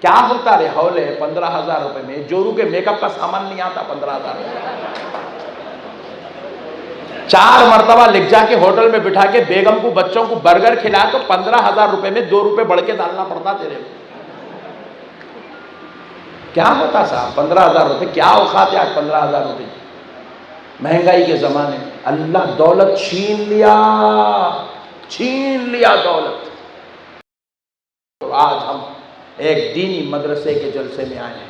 کیا ہوتا رہے ہولے 15,000 روپے میں جورو کے میک اپ کا سامان نہیں آتا 15,000 روپے 4 مرتبہ لکھ جا کے ہوٹل میں بٹھا کے بیگم کو بچوں کو برگر کھلا تو 15,000 روپے میں 2 روپے بڑھ کے ڈالنا پڑتا تیرے کو. کیا ہوتا صاحب 15,000 روپے کیا اوقات ہے آج 15,000 روپے مہنگائی کے زمانے میں. اللہ دولت چھین لیا دولت. آج ہم ایک دینی مدرسے کے جلسے میں آئے ہیں.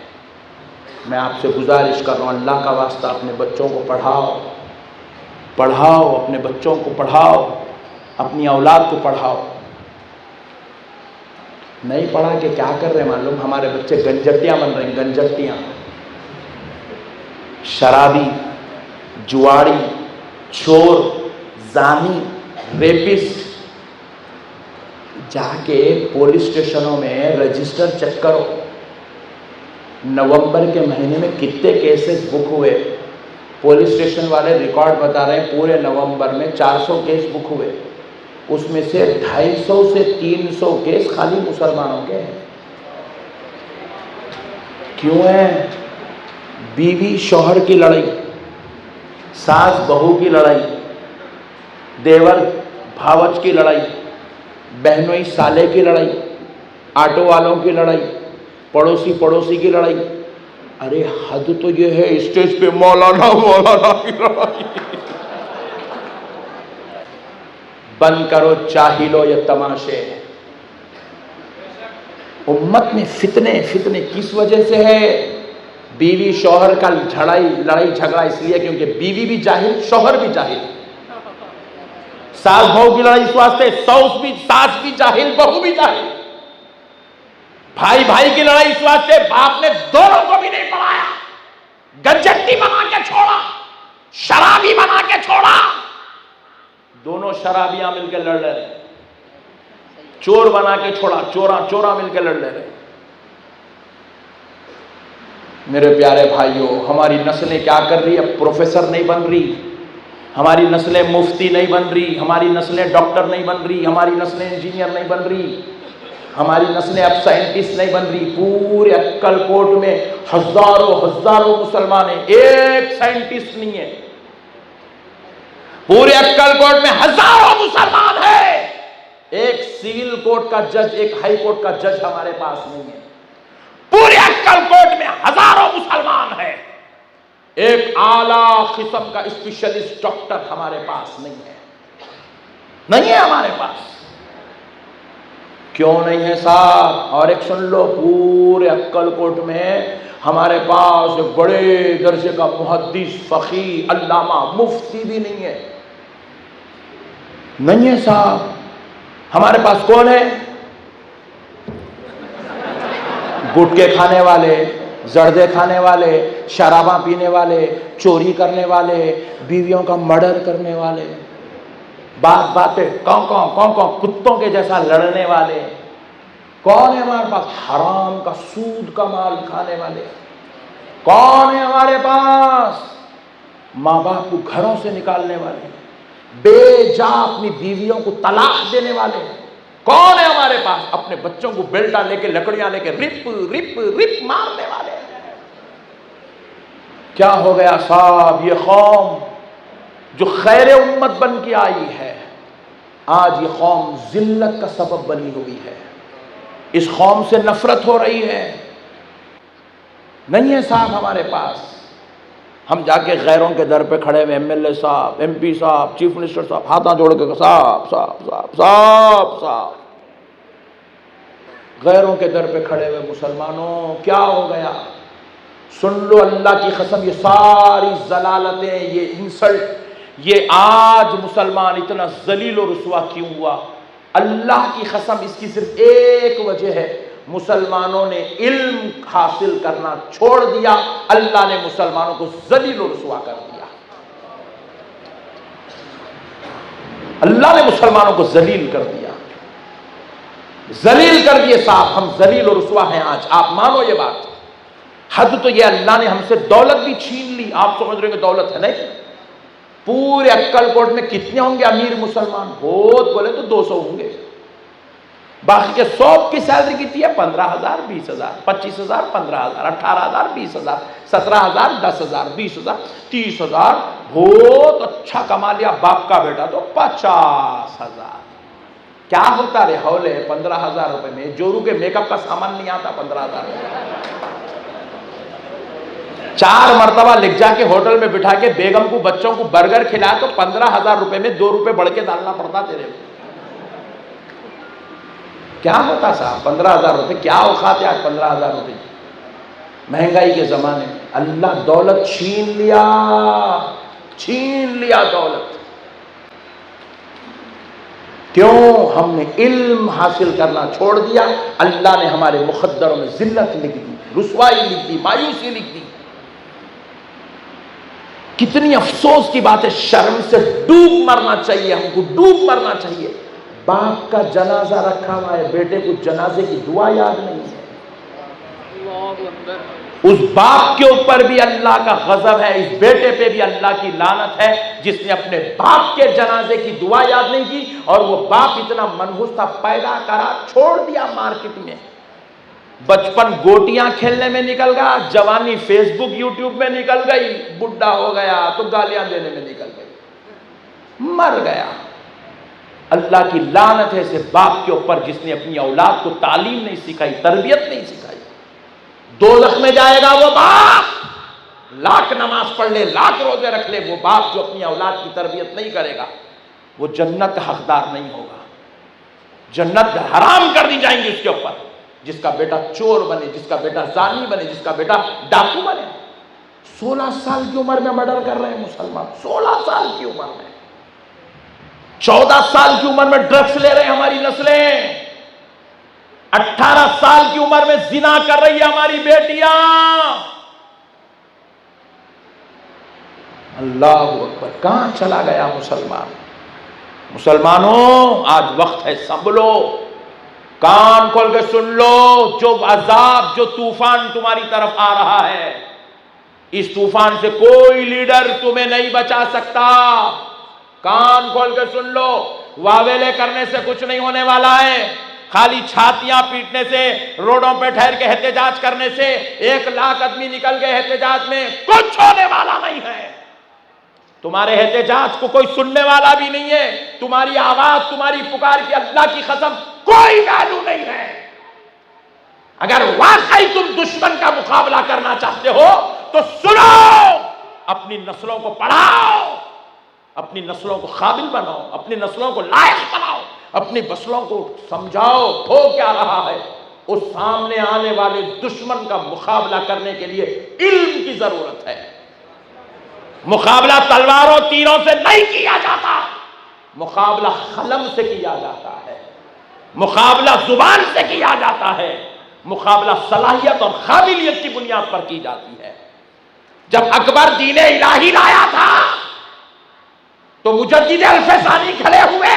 میں آپ سے گزارش کر رہا ہوں اللہ کا واسطہ اپنے بچوں کو پڑھاؤ اپنے بچوں کو پڑھاؤ, اپنی اولاد کو پڑھاؤ. نہیں پڑھا کہ کیا کر رہے ہیں معلوم؟ ہمارے بچے گنجٹیاں بن رہے ہیں, گنجٹیاں, شرابی, جواڑی, چور, زانی, ریپسٹ. جا کے پولیس اسٹیشنوں میں رجسٹر چیک کرو. نومبر کے مہینے میں کتنے کیسز بک ہوئے؟ پولیس اسٹیشن والے ریکارڈ بتا رہے ہیں پورے نومبر میں 400 کیس بک ہوئے. اس میں سے 250 سے 300 کیس خالی مسلمانوں کے ہیں. کیوں ہے؟ بیوی شوہر کی لڑائی, ساس بہو کی لڑائی, دیور بھاوج کی لڑائی, بہنوئی سالے کی لڑائی, آٹو والوں کی لڑائی, پڑوسی کی لڑائی. ارے حد تو یہ ہے اسٹیج پہ مولانا کی لڑائی. بند کرو چاہلو یہ تماشے. امت میں فتنے کس وجہ سے ہے؟ بیوی شوہر کا لڑائی جھگڑا اس لیے کیونکہ بیوی بھی جاہل, شوہر بھی جاہل. ساس بہو کی لڑائی اس واسطے, ساس بھی جاہل, بہو بھی جاہل. بھائی کی لڑائی اس واسطے باپ نے دونوں کو بھی نہیں پڑھایا, گنجٹی بنا کے چھوڑا, شرابی بنا کے چھوڑا. دونوں شرابیاں مل کے لڑ رہے, چور بنا کے چھوڑا, چورا مل کے لڑ رہے. میرے پیارے بھائیوں, ہماری نسلیں کیا کر رہی ہے؟ پروفیسر نہیں بن رہی, ہماری نسلیں مفتی نہیں بن رہی, ہماری نسلیں ڈاکٹر نہیں بن رہی, ہماری نسلیں انجینئر نہیں بن رہی, ہماری نسلیں اب سائنٹسٹ نہیں بن رہی. پورے اکل کوٹ میں ہزاروں مسلمان ہیں, ایک سائنٹسٹ نہیں ہے. پورے اکل کوٹ میں ہزاروں مسلمان ہیں, ایک سول کورٹ کا جج, ایک ہائی کورٹ کا جج ہمارے پاس نہیں ہے. پورے اکل کوٹ میں ہزاروں مسلمان ہیں, ایک اعلیٰ قسم کا اسپیشلسٹ ڈاکٹر ہمارے پاس نہیں ہے ہمارے پاس. کیوں نہیں ہے صاحب؟ اور ایک سن لو, پورے اکل کوٹ میں ہمارے پاس ایک بڑے درجے کا محدث, فقیہ, علامہ, مفتی بھی نہیں ہے صاحب. ہمارے پاس کون ہے؟ گٹکے کھانے والے, زردے کھانے والے, شراباں پینے والے, چوری کرنے والے, بیویوں کا مرڈر کرنے والے, باتیں کون کتوں کے جیسا لڑنے والے. کون ہے ہمارے پاس؟ حرام کا, سود کا مال کھانے والے. کون ہے ہمارے پاس؟ ماں باپ کو گھروں سے نکالنے والے, بے جا اپنی بیویوں کو طلاق دینے والے. کون ہے ہمارے پاس؟ اپنے بچوں کو بیلٹا لے کے, لکڑیاں لے کے رپ مارنے والے. کیا ہو گیا صاحب؟ یہ قوم جو خیر امت بن کے آئی ہے, آج یہ قوم ذلت کا سبب بنی ہوئی ہے. اس قوم سے نفرت ہو رہی ہے. نہیں ہے صاحب ہمارے پاس. ہم جا کے غیروں کے در پہ کھڑے ہوئے, ایم ایل اے صاحب, ایم پی صاحب, چیف منسٹر صاحب, ہاتھاں جوڑ کے صاحب. غیروں کے در پہ کھڑے ہوئے مسلمانوں, کیا ہو گیا؟ سن لو اللہ کی قسم, یہ ساری ضلالتیں, یہ انسلٹ, یہ آج مسلمان اتنا ذلیل و رسوا کیوں ہوا؟ اللہ کی قسم اس کی صرف ایک وجہ ہے, مسلمانوں نے علم حاصل کرنا چھوڑ دیا. اللہ نے مسلمانوں کو ذلیل و رسوا کر دیا. اللہ نے مسلمانوں کو ذلیل کر دیا, ذلیل کر دیے صاحب. ہم ذلیل و رسوا ہیں آج, آپ مانو یہ بات. حد تو یہ اللہ نے ہم سے دولت بھی چھین لی. آپ سمجھ رہے ہیں کہ دولت ہے نہیں. پورے اکل کوٹ میں کتنے ہوں گے امیر مسلمان؟ بہت بولے تو 200 ہوں گے. باقی کے 100 کی سیلری کتنی ہے؟ 15,000 20,000 25,000 15,000 18,000 20,000 17,000 10,000 20,000 30,000. بہت اچھا کما لیا باپ کا بیٹا تو 50,000. کیا ہوتا رہے ہولے 15,000 روپے میں جورو کے میک اپ کا سامان نہیں آتا 15,000 روپے. 4 مرتبہ لکھ جا کے ہوٹل میں بٹھا کے بیگم کو بچوں کو برگر کھلایا تو 15,000 روپے میں 2 روپے بڑھ کے ڈالنا پڑتا تیرے کو. کیا ہوتا صاحب 15,000 روپے؟ کیا اوقات ہے آج 15,000 روپے مہنگائی کے زمانے میں. اللہ دولت چھین لیا دولت. کیوں؟ ہم نے علم حاصل کرنا چھوڑ دیا. اللہ نے ہمارے مخدروں میں ذلت لکھ دی، رسوائی لکھ دی، مایوسی لکھ دی. کتنی افسوس کی بات ہے. شرم سے ڈوب مرنا چاہیے، ہم کو ڈوب مرنا چاہیے. باپ کا جنازہ رکھا ہوا ہے، بیٹے کو جنازے کی دعا یاد نہیں ہے. اس باپ کے اوپر بھی اللہ کا غضب ہے، اس بیٹے پہ بھی اللہ کی لعنت ہے جس نے اپنے باپ کے جنازے کی دعا یاد نہیں کی. اور وہ باپ اتنا منحوس تھا، پیدا کرا چھوڑ دیا مارکیٹ میں. بچپن گوٹیاں کھیلنے میں نکل گیا، جوانی فیس بک یوٹیوب میں نکل گئی، بڈھا ہو گیا تو گالیاں دینے میں نکل گئی، مر گیا. اللہ کی لعنت ہے ایسے باپ کے اوپر جس نے اپنی اولاد کو تعلیم نہیں سکھائی، تربیت نہیں سکھائی. دوزخ میں جائے گا وہ باپ، لاکھ نماز پڑھ لے، لاکھ روزے رکھ لے، وہ باپ جو اپنی اولاد کی تربیت نہیں کرے گا وہ جنت کا حقدار نہیں ہوگا. جنت حرام کر دی جائیں گی اس کے اوپر. جس کا بیٹا چور بنے، جس کا بیٹا زانی بنے، جس کا بیٹا ڈاکو بنے. 16 سال کی عمر میں مرڈر کر رہے ہیں مسلمان، 16 سال کی عمر میں، 14 سال کی عمر میں ڈرگس لے رہے ہیں ہماری نسلیں، 18 سال کی عمر میں زنا کر رہی ہے ہماری بیٹیاں. اللہ اکبر. کہاں چلا گیا مسلمان؟ مسلمانوں آج وقت ہے، سنبھلو، کان کھول کے سن لو. جو عذاب، جو طوفان تمہاری طرف آ رہا ہے، اس طوفان سے کوئی لیڈر تمہیں نہیں بچا سکتا. کان کھول کے سن لو. واویلے کرنے سے کچھ نہیں ہونے والا ہے، خالی چھاتیاں پیٹنے سے، روڈوں پہ ٹھہر کے احتجاج کرنے سے 1 لاکھ آدمی نکل گئے احتجاج میں، کچھ ہونے والا نہیں ہے. تمہارے احتجاج کو کوئی سننے والا بھی نہیں ہے. تمہاری آواز، تمہاری پکار کی اللہ کی قسم کوئی ویلیو نہیں ہے. اگر واقعی تم دشمن کا مقابلہ کرنا چاہتے ہو تو سنو، اپنی نسلوں کو پڑھاؤ، اپنی نسلوں کو قابل بناؤ، اپنی نسلوں کو لائق بناؤ، اپنی نسلوں کو سمجھاؤ ہو کیا رہا ہے. اس سامنے آنے والے دشمن کا مقابلہ کرنے کے لیے علم کی ضرورت ہے. مقابلہ تلواروں تیروں سے نہیں کیا جاتا، مقابلہ قلم سے کیا جاتا ہے، مقابلہ زبان سے کیا جاتا ہے، مقابلہ صلاحیت اور قابلیت کی بنیاد پر کی جاتی ہے. جب اکبر دین الہی لایا تھا تو مجدد الفسانی کھڑے ہوئے،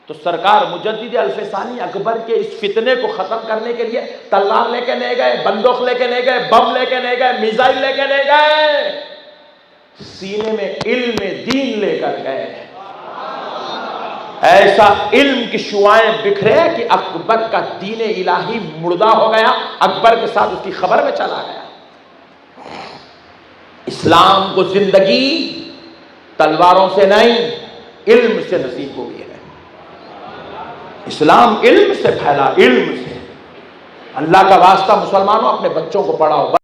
تو سرکار مجدد الفسانی اکبر کے اس فتنے کو ختم کرنے کے لیے تلوار لے کے نہیں گئے، بندوق لے کے نہیں گئے، بم لے کے نہیں گئے، میزائل لے کے نہیں گئے، سینے میں علم دین لے کر گئے. ایسا علم کی شعاعیں بکھرے کہ اکبر کا دین الہی مردہ ہو گیا، اکبر کے ساتھ اس کی خبر میں چلا گیا. اسلام کو زندگی تلواروں سے نہیں، علم سے نصیب ہوئی ہے. اسلام علم سے پھیلا، علم سے. اللہ کا واسطہ مسلمانوں اپنے بچوں کو پڑھاؤ.